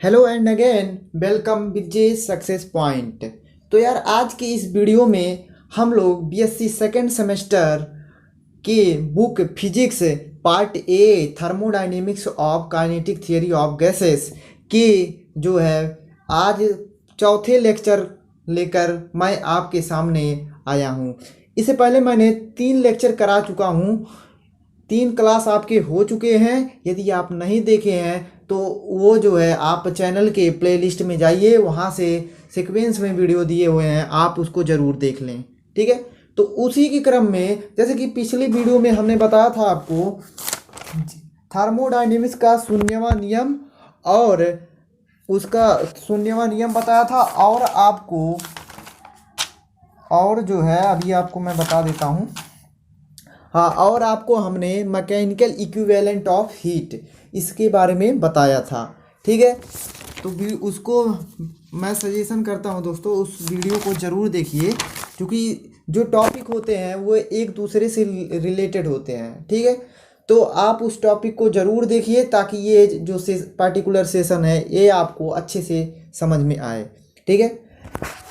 Hello and again welcome Vijay success point. तो यार आज की इस वीडियो में हम लोग बीएससी सेकेंड सेमेस्टर के book physics part A thermodynamics of kinetic theory of gases के जो है आज चौथे लेक्चर लेकर मैं आपके सामने आया हूँ। इससे पहले मैंने 3 लेक्चर करा चुका हूँ, 3 क्लास आपके हो चुके हैं। यदि आप नहीं देखे हैं तो वो जो है आप चैनल के प्लेलिस्ट में जाइए, वहाँ से सीक्वेंस में वीडियो दिए हुए हैं, आप उसको ज़रूर देख लें। ठीक है, तो उसी के क्रम में जैसे कि पिछली वीडियो में हमने बताया था आपको थर्मोडायनेमिक्स का शून्यवां नियम और उसका शून्यवां नियम बताया था, और आपको और जो है अभी आपको मैं बता देता हूँ। हाँ, और आपको हमने मैकेनिकल इक्विवेलेंट ऑफ हीट इसके बारे में बताया था। ठीक है, तो भी उसको मैं सजेशन करता हूँ दोस्तों, उस वीडियो को ज़रूर देखिए, क्योंकि जो टॉपिक होते हैं वो एक दूसरे से रिलेटेड होते हैं। ठीक है, तो आप उस टॉपिक को ज़रूर देखिए ताकि ये जो पार्टिकुलर सेशन है ये आपको अच्छे से समझ में आए। ठीक है,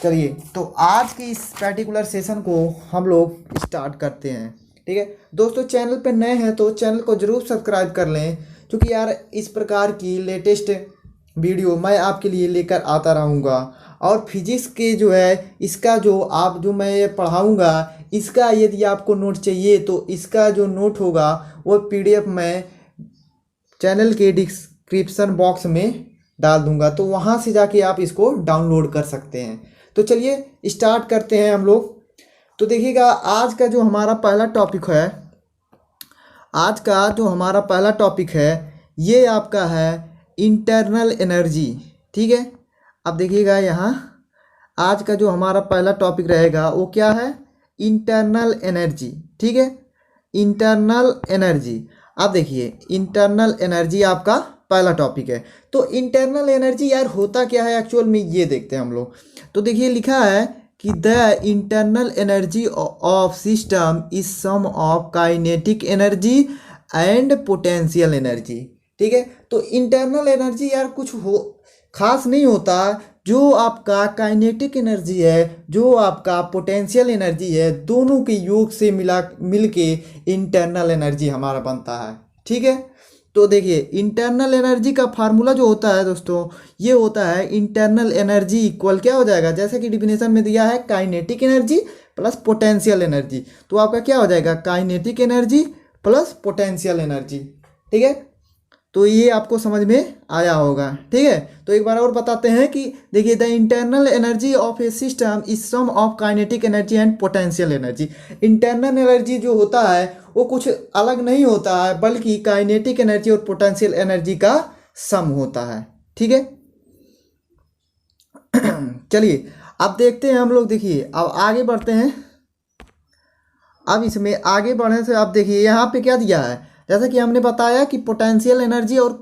चलिए तो आज के इस पर्टिकुलर सेशन को हम लोग स्टार्ट करते हैं। ठीक है दोस्तों, चैनल पे नए हैं तो चैनल को ज़रूर सब्सक्राइब कर लें, क्योंकि यार इस प्रकार की लेटेस्ट वीडियो मैं आपके लिए लेकर आता रहूँगा। और फिजिक्स के जो है इसका जो मैं ये पढ़ाऊँगा, इसका यदि आपको नोट चाहिए तो इसका जो नोट होगा वो पीडीएफ मैं चैनल के डिस्क्रिप्शन बॉक्स में डाल दूंगा, तो वहाँ से जाके आप इसको डाउनलोड कर सकते हैं। तो चलिए स्टार्ट करते हैं हम लोग। तो देखिएगा आज का जो हमारा पहला टॉपिक है ये आपका है इंटरनल एनर्जी। ठीक है, अब देखिएगा यहाँ आज का जो हमारा पहला टॉपिक रहेगा वो क्या है, इंटरनल एनर्जी। ठीक है, इंटरनल एनर्जी। अब देखिए इंटरनल एनर्जी आपका पहला टॉपिक है। तो इंटरनल एनर्जी यार होता क्या है एक्चुअल में, ये देखते हैं हम लोग। तो देखिए लिखा है कि the internal energy of system is sum of kinetic energy and potential energy. ठीक है, तो इंटरनल एनर्जी यार कुछ हो खास नहीं होता, जो आपका काइनेटिक एनर्जी है, जो आपका पोटेंशियल एनर्जी है, दोनों के योग से मिल के इंटरनल एनर्जी हमारा बनता है। ठीक है, तो देखिए इंटरनल एनर्जी का फार्मूला जो होता है दोस्तों, ये होता है इंटरनल एनर्जी इक्वल क्या हो जाएगा, जैसे कि डिफिनेशन में दिया है kinetic energy plus potential energy. तो आपका क्या हो जाएगा, kinetic energy plus potential energy. ठीक है, तो ये आपको समझ में आया होगा। ठीक है, तो एक बार और बताते हैं कि देखिए the internal energy of a system is sum of kinetic energy and potential energy. Internal energy जो होता है वो कुछ अलग नहीं होता है, बल्कि काइनेटिक एनर्जी और पोटेंशियल एनर्जी का सम होता है। ठीक है, चलिए अब देखते हैं हम लोग। देखिए अब आगे बढ़ते हैं। अब इसमें आगे बढ़ने से आप देखिए यहाँ पे क्या दिया है, जैसा कि हमने बताया कि पोटेंशियल एनर्जी और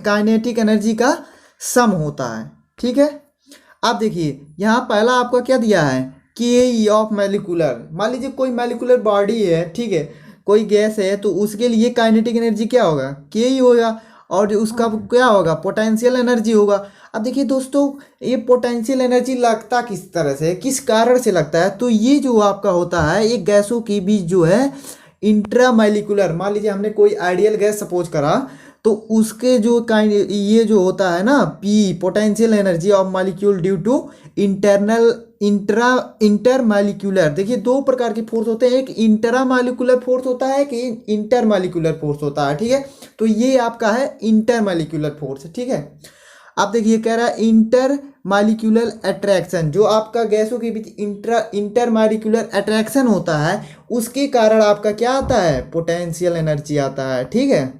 काइनेटिक एनर्जी का सम होता है। ठीक है, अब देखिए यहाँ पहला आपका क्या दिया है, के ऑफ मैलिकुलर। मान लीजिए कोई मैलिकुलर बॉडी है, ठीक है, कोई गैस है, तो उसके लिए काइनेटिक एनर्जी क्या होगा, के ही होगा, और उसका क्या होगा, पोटेंशियल एनर्जी होगा। अब देखिए दोस्तों ये पोटेंशियल एनर्जी लगता किस तरह से, किस कारण से लगता है, तो ये जो आपका होता है एक गैसों के बीच जो है इंट्रामैलिकुलर, मान लीजिए हमने कोई आइडियल गैस सपोज करा, तो उसके जो काइंड ये जो होता है ना P, potential energy of molecule due to intermolecular. देखिए दो प्रकार के फोर्स होते हैं, एक इंटरामॉलिक्यूलर फोर्स होता है, कि इंटरमॉलिक्यूलर फोर्स होता है। ठीक है, तो ये आपका है इंटरमॉलिक्यूलर फोर्स। ठीक है, आप देखिए कह रहा है इंटर मालिक्यूलर अट्रैक्शन, जो आपका गैसों के बीच इंटर मालिक्यूलर अट्रैक्शन होता है, उसके कारण आपका क्या आता है, पोटेंशियल एनर्जी आता है। ठीक है,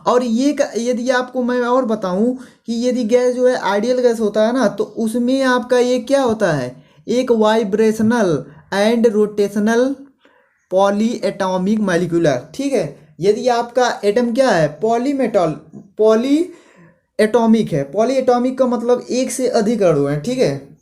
और ये यदि आपको मैं और बताऊं कि यदि गैस जो है आइडियल गैस होता है ना, तो उसमें आपका ये क्या होता है, एक vibrational and rotational poly atomic molecular. ठीक है, यदि आपका एटम क्या है, पॉली एटॉमिक है। पॉली एटॉमिक का मतलब एक से अधिक अणु है। ठीक है,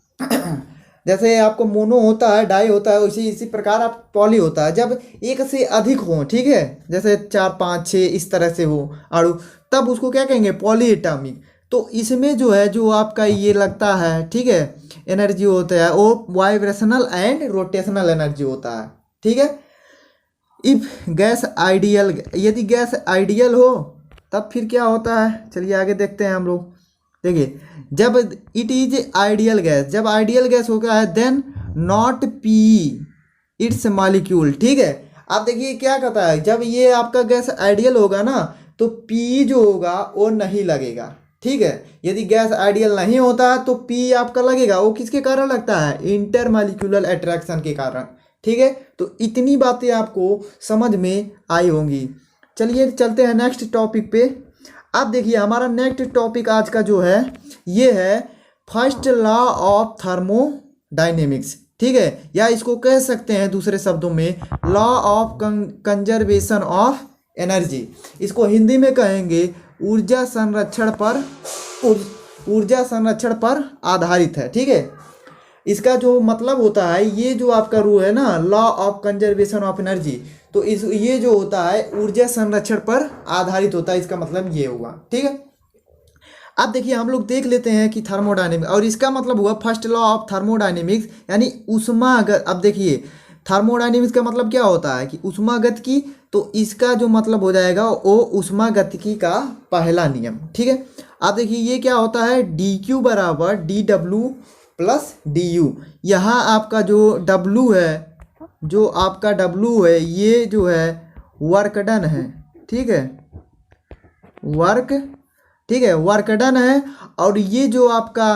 जैसे आपको मोनो होता है, डाई होता है, इसी प्रकार आप पॉली होता है जब एक से अधिक हो। ठीक है, जैसे 4 5 6 इस तरह से हो अणु, तब उसको क्या कहेंगे, पॉली एटॉमिक। तो इसमें जो है जो आपका ये लगता है, ठीक है, एनर्जी होता है वो वाइब्रेशनल एंड रोटेशनल एनर्जी होता है, ठीक है। इफ गैस आइडियल, यदि गैस आइडियल हो तब फिर क्या होता है, चलिए आगे देखते हैं हम लोग। देखिए, जब इट इज आइडियल गैस, जब आइडियल गैस होता है then not P its molecule, ठीक है। आप देखिए क्या कहता है, जब ये आपका गैस आइडियल होगा ना तो पी जो होगा वो नहीं लगेगा, ठीक है। यदि गैस आइडियल नहीं होता तो पी आपका लगेगा, वो किसके कारण लगता है, इंटरमॉलिक्यूलर अट्रैक्शन के कारण, ठीक है। तो इतनी बातें आपको समझ में आई होंगी। चलिए चलते हैं नेक्स्ट टॉपिक पे। अब देखिए हमारा नेक्स्ट टॉपिक आज का जो है ये है फर्स्ट लॉ ऑफ थर्मोडायनेमिक्स, ठीक है, या इसको कह सकते हैं दूसरे शब्दों में law of conservation of energy. इसको हिंदी में कहेंगे ऊर्जा संरक्षण पर आधारित है, ठीक है। इसका जो मतलब होता है, ये जो आपका रूल है ना law of conservation of energy, तो ये जो होता है ऊर्जा संरक्षण पर आधारित होता है, इसका मतलब ये हुआ, ठीक है। अब देखिए हम लोग देख लेते हैं कि थर्मोडायनेमिक्स, और इसका मतलब हुआ फर्स्ट लॉ ऑफ थर्मोडायनेमिक्स यानी ऊष्मागत। अब देखिए थर्मोडायनेमिक्स का मतलब क्या होता है कि ऊष्मागतिकी, तो इसका जो मतलब हो जाएगा वो ऊष्मागतिकी का पहला नियम, ठीक है। अब देखिए ये क्या होता है, डी क्यू बराबर D W plus D you. यहाँ आपका जो डब्लू है, जो आपका डब्लू है ये जो है वर्क डन है, ठीक है, वर्क, ठीक है, वर्क डन है। और ये जो आपका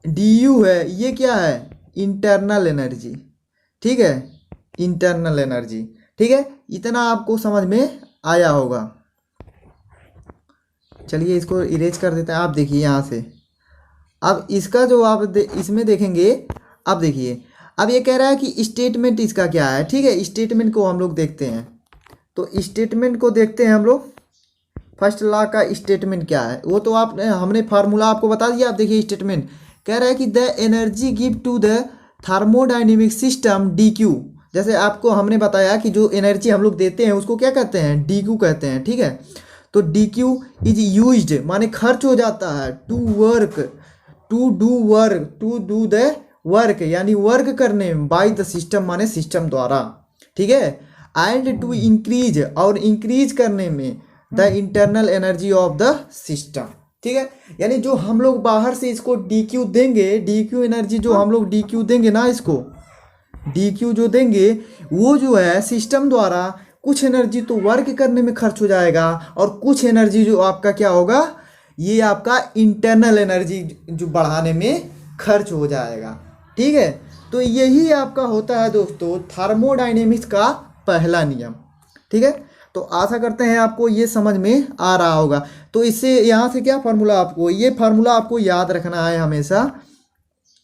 डी यू है ये क्या है, इंटरनल एनर्जी, ठीक है, इंटरनल एनर्जी, ठीक है। इतना आपको समझ में आया होगा। चलिए इसको इरेज कर देते हैं। आप देखिए यहाँ से, अब इसका जो आप इसमें देखेंगे, अब देखिए अब ये कह रहा है कि स्टेटमेंट इसका क्या है, ठीक है। स्टेटमेंट को हम लोग देखते हैं, तो स्टेटमेंट को देखते हैं हम लोग। फर्स्ट लॉ का स्टेटमेंट क्या है वो तो हमने फार्मूला आपको बता दिया। आप देखिए स्टेटमेंट कह रहा है कि the energy give to the thermodynamic system D Q. जैसे आपको हमने बताया कि जो एनर्जी हम लोग देते हैं उसको क्या कहते हैं, डी क्यू कहते हैं, ठीक है। तो डी क्यू इज यूज्ड माने खर्च हो जाता है टू डू द वर्क यानी वर्क करने बाय द सिस्टम माने सिस्टम द्वारा, ठीक है। एंड टू इंक्रीज और इंक्रीज करने में the internal energy of the system, ठीक है। यानी जो हम लोग बाहर से इसको डी क्यू देंगे, डी क्यू एनर्जी जो हम लोग डी क्यू देंगे ना, इसको डी क्यू जो देंगे वो जो है सिस्टम द्वारा कुछ एनर्जी तो वर्क करने में खर्च हो जाएगा और कुछ एनर्जी जो आपका क्या होगा, ये आपका इंटरनल एनर्जी जो बढ़ाने में खर्च हो जाएगा, ठीक है। तो यही आपका होता है दोस्तों थर्मोडायनेमिक्स का पहला नियम, ठीक है। तो आशा करते हैं आपको ये समझ में आ रहा होगा। तो इससे यहाँ से क्या फार्मूला, आपको ये फार्मूला आपको याद रखना है हमेशा,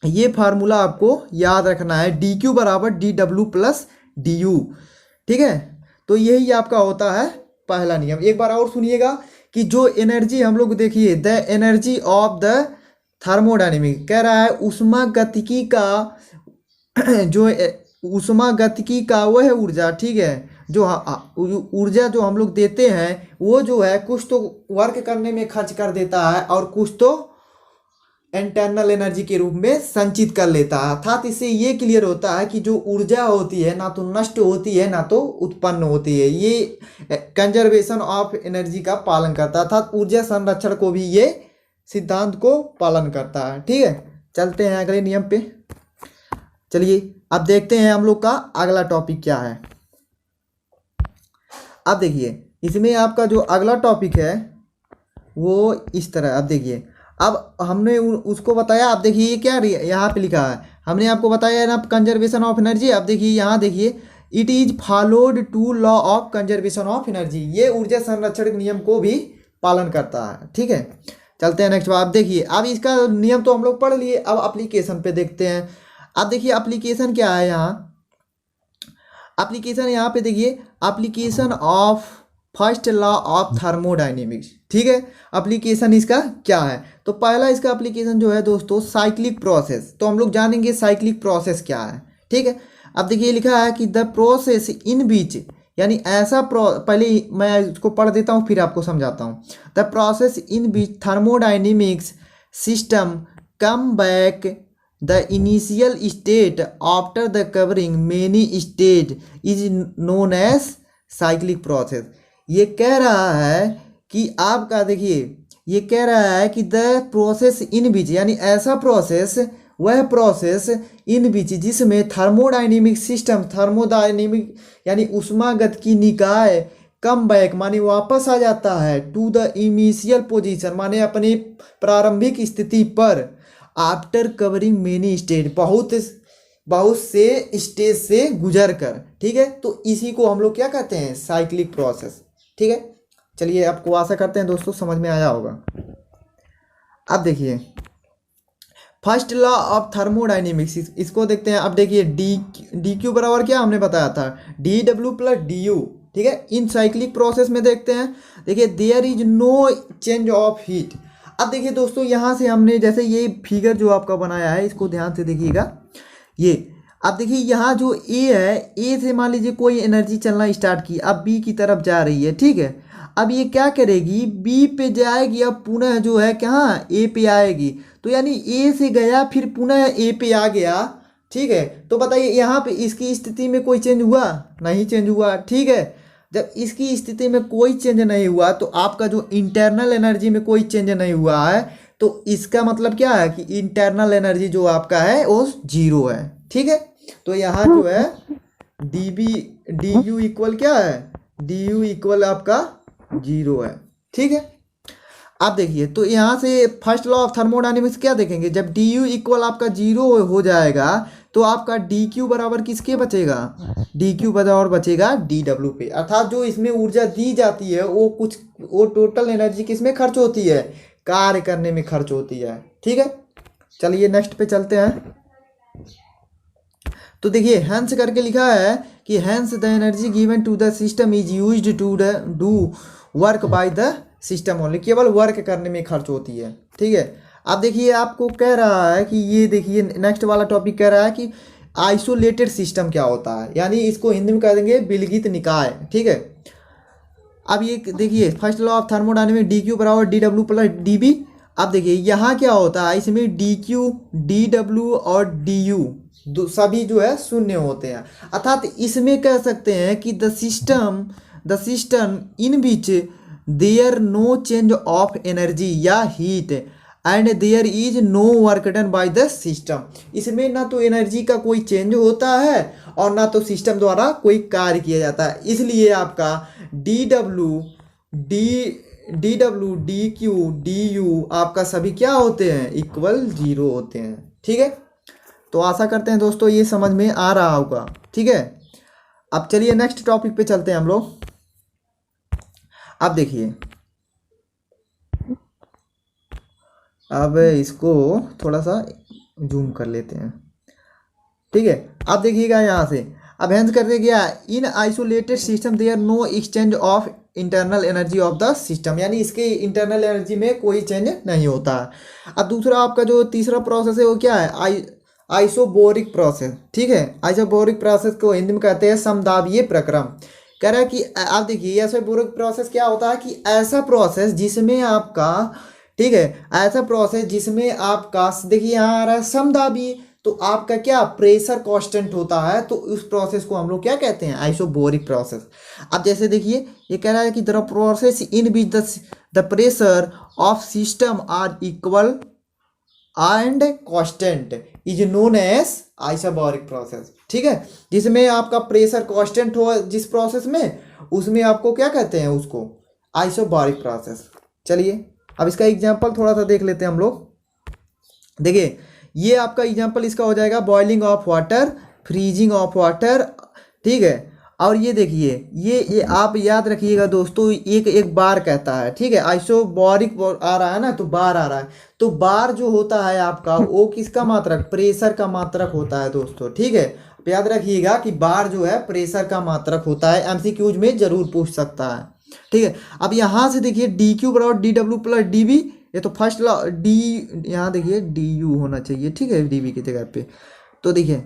ये फार्मूला आपको याद रखना है, डी क्यू बराबर D W plus D U, ठीक है। तो यही आपका होता है पहला नियम। एक बार और सुनिएगा कि जो एनर्जी हम लोग देखिए the energy of the thermodynamic कह रहा है ऊष्मागतिकी का जो ऊष्मागतिकी का वह है ऊर्जा, ठीक है, जो ऊर्जा जो हम लोग देते हैं वो जो है कुछ तो वर्क करने में खर्च कर देता है और कुछ तो इंटरनल एनर्जी के रूप में संचित कर लेता है। अर्थात इससे ये क्लियर होता है कि जो ऊर्जा होती है ना तो नष्ट होती है ना तो उत्पन्न होती है, ये कंजर्वेशन ऑफ एनर्जी का पालन करता है, अर्थात ऊर्जा संरक्षण को भी ये सिद्धांत को पालन करता है, ठीक है। चलते हैं अगले नियम पे। चलिए अब देखते हैं हम लोग का अगला टॉपिक क्या है। अब देखिए इसमें आपका जो अगला टॉपिक है वो इस तरह, अब देखिए अब हमने उसको बताया। आप देखिए ये क्या यहाँ पे लिखा है, हमने आपको बताया ना कंजर्वेशन ऑफ एनर्जी। अब देखिए यहाँ देखिए it is followed to law of conservation of energy, ये ऊर्जा संरक्षण नियम को भी पालन करता है, ठीक है। चलते हैं नेक्स्ट बार। अब देखिए अब इसका नियम तो हम लोग पढ़ लिए, अब एप्लीकेशन पे देखते हैं। अब देखिए एप्लीकेशन क्या है यहाँ, एप्लीकेशन यहाँ पे देखिए application of first law of thermodynamics, ठीक है। एप्लीकेशन इसका क्या है, तो पहला इसका एप्लीकेशन जो है दोस्तों साइक्लिक प्रोसेस। तो हम लोग जानेंगे साइक्लिक प्रोसेस क्या है, ठीक है। अब देखिए लिखा है कि द प्रोसेस इन बीच यानी ऐसा पहले मैं इसको पढ़ देता हूँ फिर आपको समझाता हूँ। The process in which thermodynamics system come back the initial state after the covering many stage is known as cyclic process. ये कह रहा है कि आपका देखिए, ये कह रहा है कि द प्रोसेस इन विच, यानी ऐसा प्रोसेस, वह प्रोसेस इन विच जिसमें थर्मोडाइनेमिक सिस्टम, थर्मोडाइनेमिक यानी उष्मागत की निकाय कम बैक माने वापस आ जाता है, टू द इनिशियल पोजीशन माने अपनी प्रारंभिक स्थिति पर, आफ्टर कवरिंग मेनी स्टेज, बहुत से स्टेज से गुजर कर। ठीक है, तो इसी को हम लोग क्या कहते हैं, साइक्लिक प्रोसेस। ठीक है, चलिए आपको आशा करते हैं दोस्तों समझ में आया होगा। अब देखिए फर्स्ट लॉ ऑफ थर्मोडाइनेमिक्स, इसको देखते हैं। अब देखिए डी क्यू बराबर क्या हमने बताया था, D W plus D U. ठीक है, इन साइक्लिक प्रोसेस में देखते हैं, देखिए there is no change of heat. अब देखिए दोस्तों यहाँ से हमने जैसे ये फिगर जो आपका बनाया है इसको ध्यान से देखिएगा। ये अब देखिए यहाँ जो ए है, ए से मान लीजिए कोई एनर्जी चलना स्टार्ट की, अब बी की तरफ जा रही है। ठीक है, अब ये क्या करेगी, बी पे जाएगी, अब पुनः जो है कहाँ, ए पे आएगी। तो यानी ए से गया फिर पुनः ए पे आ गया। ठीक है, तो बताइए यहाँ पे इसकी स्थिति में कोई चेंज हुआ, नहीं चेंज हुआ। ठीक है, जब इसकी स्थिति में कोई चेंज नहीं हुआ तो आपका जो इंटरनल एनर्जी में कोई चेंज नहीं हुआ है, तो इसका मतलब क्या है कि इंटरनल एनर्जी जो आपका है वो जीरो है। ठीक है, तो यहाँ जो है डी यू इक्वल क्या है, डी यू इक्वल आपका जीरो है। ठीक है, आप देखिए तो यहाँ से फर्स्ट लॉ ऑफ थर्मोडायनेमिक्स क्या देखेंगे, जब डी यू इक्वल आपका जीरो हो जाएगा तो आपका डी क्यू बराबर किसके बचेगा, डी क्यू बराबर बचेगा डी डब्ल्यू पे। अर्थात जो इसमें ऊर्जा दी जाती है वो टोटल एनर्जी किसमें खर्च होती है, कार्य करने में खर्च होती है। ठीक है, चलिए नेक्स्ट पे चलते हैं। तो देखिए हेंस करके लिखा है कि hence the energy given to the system is used to do work by the system only, केवल वर्क करने में खर्च होती है। ठीक है, अब देखिए आपको कह रहा है कि ये देखिए नेक्स्ट वाला टॉपिक कह रहा है कि आइसोलेटेड सिस्टम क्या होता है, यानी इसको हिंदी में कह देंगे विलगित निकाय। ठीक है, अब ये देखिए first law of thermodynamics D Q बराबर D W plus D B. अब देखिए यहाँ क्या होता है, इसमें डी क्यू डी डब्ल्यू और डी यू सभी जो है शून्य होते हैं। अर्थात इसमें कह सकते हैं कि the system in which there no change of energy या heat and there is no work done by the system. इसमें ना तो एनर्जी का कोई चेंज होता है और ना तो सिस्टम द्वारा कोई कार्य किया जाता है। इसलिए आपका D W D Q D you आपका सभी क्या होते हैं, इक्वल जीरो होते हैं। ठीक है, तो आशा करते हैं दोस्तों ये समझ में आ रहा होगा। ठीक है, अब चलिए नेक्स्ट टॉपिक पे चलते हैं हम लोग। अब देखिए अब इसको थोड़ा सा जूम कर लेते हैं। ठीक है, अब देखिएगा यहाँ से अब हेंस करते गया in isolated system there no exchange of internal energy of the system, यानी इसके इंटरनल एनर्जी में कोई चेंज नहीं होता। अब दूसरा आपका जो तीसरा प्रोसेस है वो क्या है, आइसोबोरिक प्रोसेस। ठीक है, आइसोबोरिक प्रोसेस को हिंदी में कहते हैं समदाबीय प्रक्रम। कह रहा है कि आप देखिए आइसोबोरिक प्रोसेस क्या होता है कि ऐसा प्रोसेस जिसमें आपका, ठीक है, ऐसा प्रोसेस जिसमें आपका देखिए यहाँ आ रहा है समदाबी, तो आपका क्या प्रेशर कांस्टेंट होता है, तो उस प्रोसेस को हम लोग क्या कहते हैं, आइसोबोरिक प्रोसेस। अब जैसे देखिए ये कह रहा है कि the process in which the pressure of system are equal and constant is known as isobaric process. ठीक है, जिसमें आपका प्रेशर कांस्टेंट हो जिस प्रोसेस में, उसमें आपको क्या कहते हैं, उसको आइसोबोरिक प्रोसेस। चलिए अब इसका एग्जांपल थोड़ा सा देख लेते हैं हम लोग। देखिए ये आपका एग्जांपल इसका हो जाएगा boiling of water, freezing of water. ठीक है, और ये देखिए ये आप याद रखिएगा दोस्तों, एक बार कहता है। ठीक है, आइसोबोरिक आ रहा है ना, तो बार आ रहा है, तो बार जो होता है आपका वो किसका मात्रक, प्रेशर का मात्रक होता है दोस्तों। ठीक है, याद रखिएगा कि बार जो है प्रेशर का मात्रक होता है, एमसीक्यूज में जरूर पूछ सकता है। ठीक है, अब यहाँ से देखिए डी क्यू बराबर D W plus D B, ये तो फर्स्ट लॉ डी, यहाँ देखिए डी यू होना चाहिए। ठीक है, डी बी की जगह पे। तो देखिए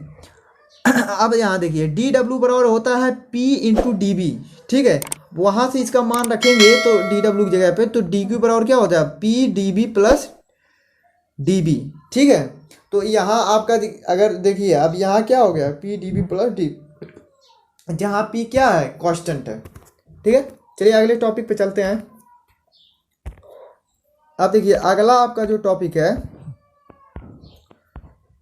अब यहाँ देखिए डी डब्ल्यू बराबर होता है पी इंटू डी बी, ठीक है। वहाँ से इसका मान रखेंगे तो डी डब्ल्यू की जगह पे, तो डी क्यू बराबर क्या होता है P D B plus D B, ठीक है। तो यहाँ आपका अगर देखिए अब यहाँ क्या हो गया P D B plus D, जहाँ पी क्या है कांस्टेंट है, ठीक है। चलिए अगले टॉपिक पे चलते हैं। अब देखिए अगला आपका जो टॉपिक है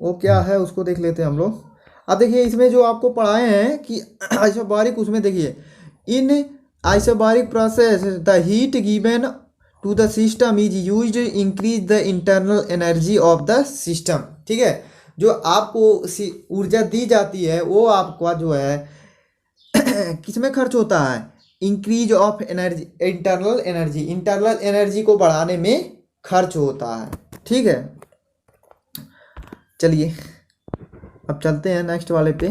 वो क्या है उसको देख लेते हैं हम लोग। अब देखिए इसमें जो आपको पढ़ाए हैं कि आइसोबारिक, उसमें देखिए in isobaric process the heat given to the system is used increase the internal energy of the system, ठीक है। जो आपको ऊर्जा दी जाती है वो आपका जो है किसमें खर्च होता है, increase of energy, internal energy को बढ़ाने में खर्च होता है, ठीक है। चलिए अब चलते हैं नेक्स्ट वाले पे।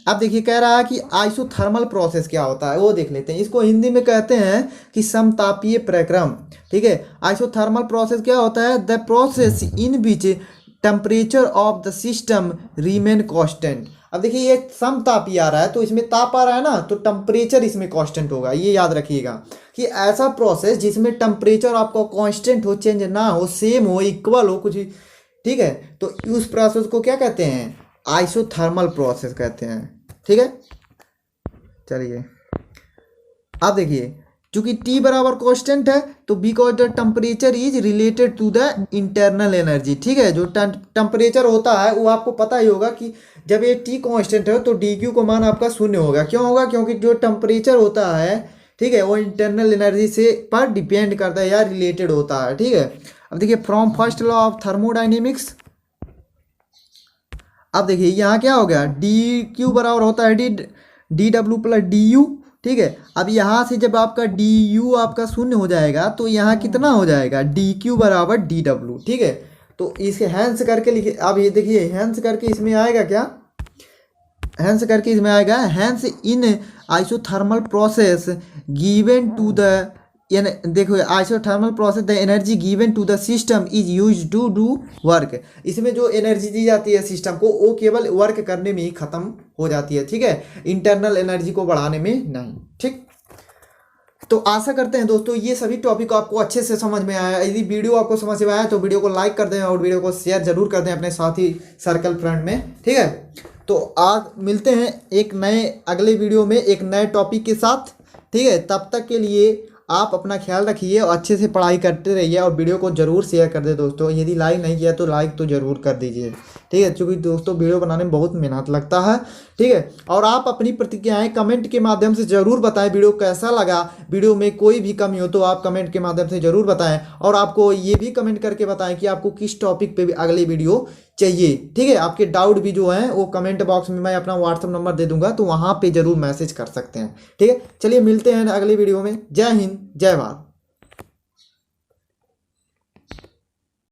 अब देखिए कह रहा है कि आइसोथर्मल प्रोसेस क्या होता है वो देख लेते हैं। इसको हिंदी में कहते हैं कि समतापीय प्रक्रम, ठीक है। आइसोथर्मल प्रोसेस क्या होता है, the process in which temperature of the system remain constant. अब देखिए ये समतापीय आ रहा है तो इसमें ताप आ रहा है ना, तो टेम्परेचर इसमें कांस्टेंट होगा। ये याद रखिएगा कि ऐसा प्रोसेस जिसमें टेम्परेचर आपका कांस्टेंट हो, चेंज ना हो, सेम हो, इक्वल हो कुछ, ठीक है। तो उस प्रोसेस को क्या कहते हैं, आइसोथर्मल प्रोसेस कहते हैं, ठीक है। चलिए अब देखिए चूंकि T बराबर कांस्टेंट है तो because the temperature is related to the internal energy, ठीक है। जो टेम्परेचर होता है वो आपको पता ही होगा कि जब ये T कांस्टेंट है तो डी क्यू को मान आपका शून्य होगा। क्यों होगा, क्योंकि जो टेम्परेचर होता है, ठीक है, वो इंटरनल एनर्जी से पर डिपेंड करता है या रिलेटेड होता है, ठीक है। अब देखिए from first law of thermodynamics, अब देखिए यहाँ क्या हो गया, डी क्यू बराबर होता है D W plus D U, ठीक है। अब यहाँ से जब आपका डी यू आपका शून्य हो जाएगा तो यहाँ कितना हो जाएगा, डी क्यू बराबर डी डब्ल्यू, ठीक है। तो इसे हैंस करके लिखे। अब ये देखिए हैंस करके इसमें आएगा क्या, हैंस करके इसमें आएगा hence in isothermal process given to the, देखो isothermal process the energy given to the system is use to do work. इसमें जो एनर्जी दी जाती है सिस्टम को वो केवल वर्क करने में ही खत्म हो जाती है, ठीक है, इंटरनल एनर्जी को बढ़ाने में नहीं, ठीक। तो आशा करते हैं दोस्तों ये सभी टॉपिक आपको अच्छे से समझ में आया। यदि वीडियो आपको समझ में आया तो वीडियो को लाइक कर दें और वीडियो को शेयर जरूर कर दें अपने साथी सर्कल फ्रेंड में, ठीक है। तो आज मिलते हैं एक नए अगले वीडियो में एक नए टॉपिक के साथ, ठीक है। तब तक के लिए आप अपना ख्याल रखिए और अच्छे से पढ़ाई करते रहिए और वीडियो को ज़रूर शेयर कर दे दोस्तों। यदि लाइक नहीं किया तो लाइक तो ज़रूर कर दीजिए, ठीक है, क्योंकि दोस्तों वीडियो बनाने में बहुत मेहनत लगता है, ठीक है। और आप अपनी प्रतिक्रियाएं कमेंट के माध्यम से ज़रूर बताएं, वीडियो कैसा लगा, वीडियो में कोई भी कमी हो तो आप कमेंट के माध्यम से ज़रूर बताएं। और आपको ये भी कमेंट करके बताएं कि आपको किस टॉपिक पे भी अगली वीडियो चाहिए, ठीक है। आपके डाउट भी जो हैं वो कमेंट बॉक्स में मैं अपना व्हाट्सअप नंबर दे दूंगा, तो वहाँ पे ज़रूर मैसेज कर सकते हैं, ठीक है। चलिए मिलते हैं अगली वीडियो में। जय हिंद, जय भारत।